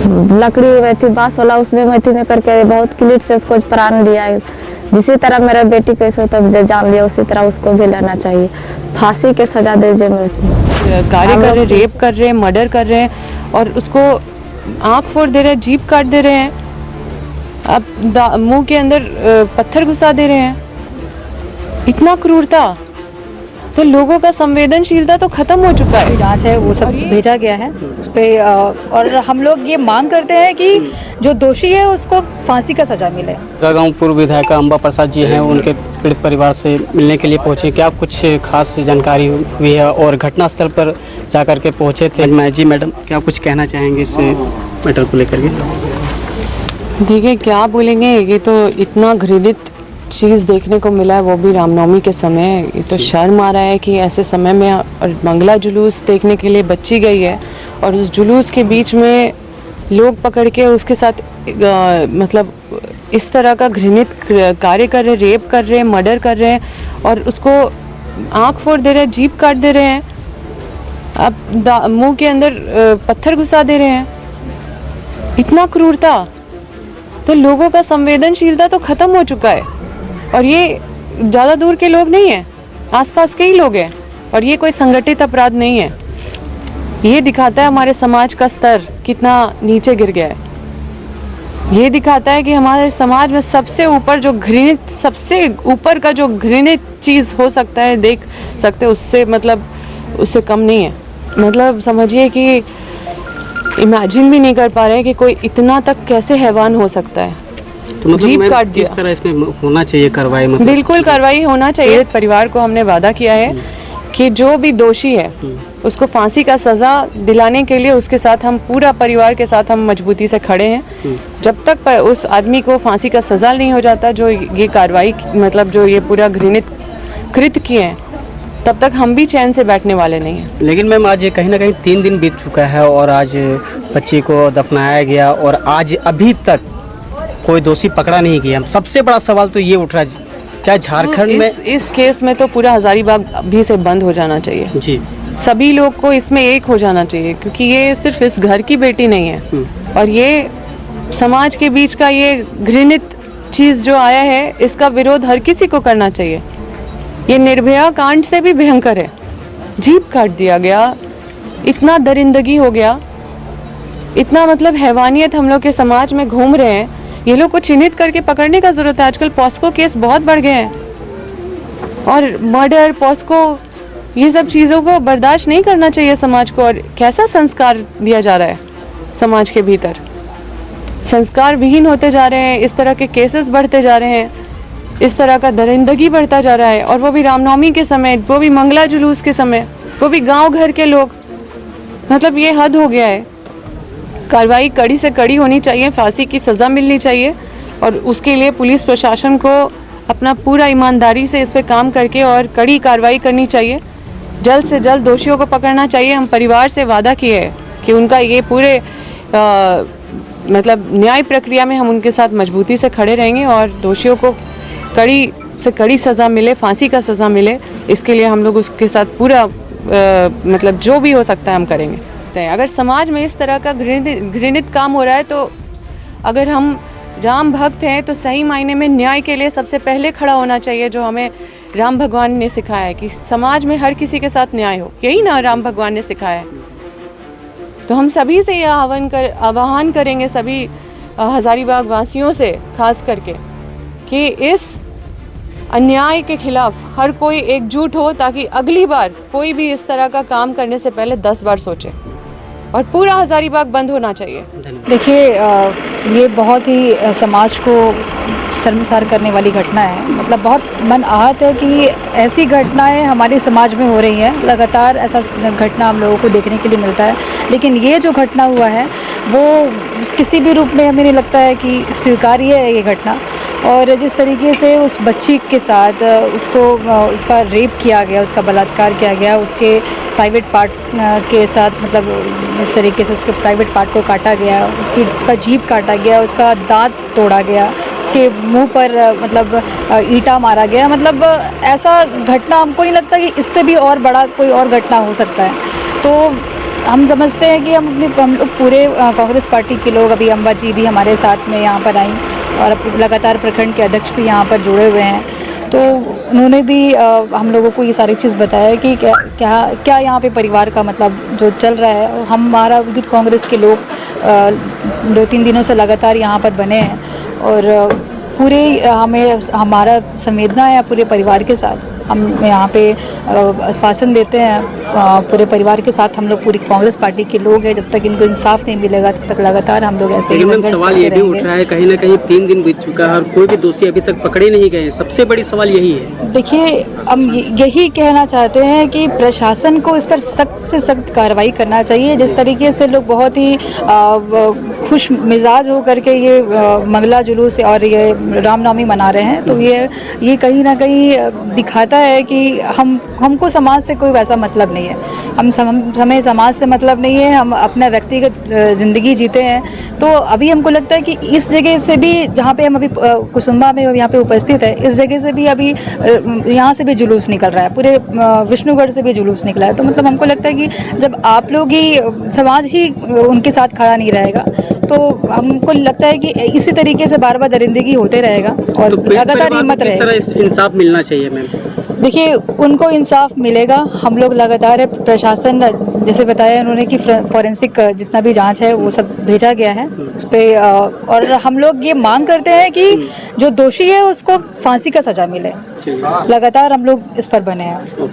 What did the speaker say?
लकड़ी में थी, बांस वाला, उसमें मैं थी में करके बहुत क्लिट से उसको प्राण लिया है। जिसी तरह मेरा बेटी को इसे तब जान लिया, उसी तरह उसको भी लेना चाहिए। फांसी के सजा दे जो कार्य कर रहे, रेप कर रहे हैं, मर्डर कर रहे हैं और उसको आँख फोड़ दे रहे हैं, जीभ काट दे रहे हैं, अब मुंह के अंदर पत्थर घुसा दे रहे हैं। इतना क्रूरता, तो लोगों का संवेदनशीलता तो खत्म हो चुका है। जांच है वो सब भेजा गया है उस पर, और हम लोग ये मांग करते हैं कि जो दोषी है उसको फांसी का सजा मिले। गांव पूर्व विधायक अंबा प्रसाद जी हैं, उनके पीड़ित परिवार से मिलने के लिए पहुंचे। क्या कुछ खास जानकारी हुई है और घटनास्थल पर जाकर के पहुंचे थे? जी मैडम, क्या कुछ कहना चाहेंगे इस मैटर को लेकर के? देखिए क्या बोलेंगे, ये तो इतना घृणित चीज़ देखने को मिला है, वो भी रामनवमी के समय। ये तो शर्म आ रहा है कि ऐसे समय में और मंगला जुलूस देखने के लिए बच्ची गई है और उस जुलूस के बीच में लोग पकड़ के उसके साथ मतलब इस तरह का घृणित कार्य कर रहे, रेप कर रहे हैं, मर्डर कर रहे हैं और उसको आँख फोड़ दे रहे हैं, जीभ काट दे रहे हैं, अब मुंह के अंदर पत्थर घुसा दे रहे हैं। इतना क्रूरता, तो लोगों का संवेदनशीलता तो खत्म हो चुका है। और ये ज़्यादा दूर के लोग नहीं हैं, आसपास के ही लोग हैं और ये कोई संगठित अपराध नहीं है। ये दिखाता है हमारे समाज का स्तर कितना नीचे गिर गया है। ये दिखाता है कि हमारे समाज में सबसे ऊपर जो घृणित, सबसे ऊपर का जो घृणित चीज़ हो सकता है, देख सकते, उससे मतलब उससे कम नहीं है। मतलब समझिए कि इमेजिन भी नहीं कर पा रहे कि कोई इतना तक कैसे हैवान हो सकता है। तो मतलब जीभ काट दिया। किस तरह इसमें होना चाहिए कार्रवाई? मतलब बिल्कुल कार्रवाई होना चाहिए। परिवार को हमने वादा किया है कि जो भी दोषी है उसको फांसी का सजा दिलाने के लिए उसके साथ हम पूरा परिवार के साथ हम मजबूती से खड़े हैं। जब तक उस आदमी को फांसी का सजा नहीं हो जाता, जो ये कार्रवाई मतलब जो ये पूरा घृणित कृत्य किए हैं, तब तक हम भी चैन से बैठने वाले नहीं हैं। लेकिन मैम आज कहीं ना कहीं 3 दिन बीत चुका है और आज बच्ची को दफनाया गया और आज अभी तक कोई दोषी पकड़ा नहीं गया। सबसे बड़ा सवाल तो ये उठ रहा है, क्या झारखंड में इस केस में तो पूरा हजारीबाग अभी से बंद हो जाना चाहिए जी। सभी लोग को इसमें एक हो जाना चाहिए, क्योंकि ये सिर्फ इस घर की बेटी नहीं है और ये समाज के बीच का ये घृणित चीज़ जो आया है, इसका विरोध हर किसी को करना चाहिए। ये निर्भया कांड से भी भयंकर है। जीभ काट दिया गया, इतना दरिंदगी हो गया, इतना मतलब हैवानियत हम लोग के समाज में घूम रहे हैं। ये लोग को चिन्हित करके पकड़ने का जरूरत है। आजकल पॉस्को केस बहुत बढ़ गए हैं और मर्डर, पॉस्को, ये सब चीज़ों को बर्दाश्त नहीं करना चाहिए समाज को। और कैसा संस्कार दिया जा रहा है समाज के भीतर, संस्कार विहीन होते जा रहे हैं, इस तरह के केसेस बढ़ते जा रहे हैं, इस तरह का दरिंदगी बढ़ता जा रहा है। और वो भी रामनवमी के समय, वो भी मंगला जुलूस के समय, वो भी गांव घर के लोग। मतलब ये हद हो गया है। कार्रवाई कड़ी से कड़ी होनी चाहिए, फांसी की सज़ा मिलनी चाहिए और उसके लिए पुलिस प्रशासन को अपना पूरा ईमानदारी से इस पे काम करके और कड़ी कार्रवाई करनी चाहिए। जल्द से जल्द दोषियों को पकड़ना चाहिए। हम परिवार से वादा किए हैं कि उनका ये पूरे मतलब न्याय प्रक्रिया में हम उनके साथ मजबूती से खड़े रहेंगे और दोषियों को कड़ी से कड़ी सज़ा मिले, फांसी का सज़ा मिले। इसके लिए हम लोग उसके साथ पूरा मतलब जो भी हो सकता है हम करेंगे। अगर समाज में इस तरह का घृणित काम हो रहा है, तो अगर हम राम भक्त हैं तो सही मायने में न्याय के लिए सबसे पहले खड़ा होना चाहिए, जो हमें राम भगवान ने सिखाया है कि समाज में हर किसी के साथ न्याय हो। यही ना राम भगवान ने सिखाया है। तो हम सभी से यह आह्वान करेंगे, सभी हजारीबाग वासियों से खास करके, कि इस अन्याय के खिलाफ हर कोई एकजुट हो, ताकि अगली बार कोई भी इस तरह का काम करने से पहले 10 बार सोचे। और पूरा हजारीबाग बंद होना चाहिए। देखिए, ये बहुत ही समाज को शर्मसार करने वाली घटना है। मतलब बहुत मन आहत है कि ऐसी घटनाएं हमारे समाज में हो रही हैं। लगातार ऐसा घटना हम लोगों को देखने के लिए मिलता है, लेकिन ये जो घटना हुआ है वो किसी भी रूप में हमें नहीं लगता है कि स्वीकार्य है ये घटना। और जिस तरीके से उस बच्ची के साथ उसका रेप किया गया, उसका बलात्कार किया गया, उसके प्राइवेट पार्ट के साथ मतलब जिस तरीके से उसके प्राइवेट पार्ट को काटा गया, उसका जीभ काटा गया, उसका दांत तोड़ा गया, उसके मुंह पर मतलब ईंटा मारा गया। मतलब ऐसा घटना हमको नहीं लगता कि इससे भी और बड़ा कोई और घटना हो सकता है। तो हम समझते हैं कि हम लोग पूरे कांग्रेस पार्टी के लोग, अभी अम्बा जी भी हमारे साथ में यहाँ पर आई और अब लगातार प्रखंड के अध्यक्ष भी यहाँ पर जुड़े हुए हैं, तो उन्होंने भी हम लोगों को ये सारी चीज़ बताया कि क्या यहाँ पे परिवार का मतलब जो चल रहा है। हमारा यूथ कांग्रेस के लोग 2-3 दिनों से लगातार यहाँ पर बने हैं और पूरे हमें हमारा संवेदना है पूरे परिवार के साथ। हम यहाँ पे आश्वासन देते हैं पूरे परिवार के साथ, हम लोग पूरी कांग्रेस पार्टी के लोग हैं, जब तक इनको इंसाफ नहीं मिलेगा तब तक लगातार हम लोग ऐसे ही संघर्ष सवाल ये भी उठ रहा है, कहीं ना कहीं 3 दिन बीत चुका है और कोई भी दोषी अभी तक पकड़े नहीं गए। सबसे बड़ी सवाल यही है। देखिए, हम यही कहना चाहते हैं कि प्रशासन को इस पर सख्त से सख्त कार्रवाई करना चाहिए। जिस तरीके से लोग बहुत ही खुश मिजाज हो करके ये मंगला जुलूस और ये रामनवमी मना रहे हैं, तो ये कहीं ना कहीं दिखाता है कि हमको समाज से कोई वैसा मतलब नहीं है। हमें समाज से मतलब नहीं है, हम अपना व्यक्तिगत ज़िंदगी जीते हैं। तो अभी हमको लगता है कि इस जगह से भी, जहाँ पे हम अभी कुसुम्बा में यहाँ पे उपस्थित है, इस जगह से भी अभी यहाँ से भी जुलूस निकल रहा है, पूरे विष्णुगढ़ से भी जुलूस निकला है। तो मतलब हमको लगता है कि जब आप लोग ही, समाज ही उनके साथ खड़ा नहीं रहेगा, तो हमको लगता है कि इसी तरीके से बार बार दरिंदगी होते रहेगा और लगातार हिम्मत रहेगी। इंसाफ मिलना चाहिए मैम। देखिए, उनको इंसाफ मिलेगा। हम लोग लगातार है, प्रशासन जैसे बताया उन्होंने कि फॉरेंसिक जितना भी जांच है वो सब भेजा गया है उस पर, और हम लोग ये मांग करते हैं कि जो दोषी है उसको फांसी का सजा मिले। लगातार हम लोग इस पर बने हैं।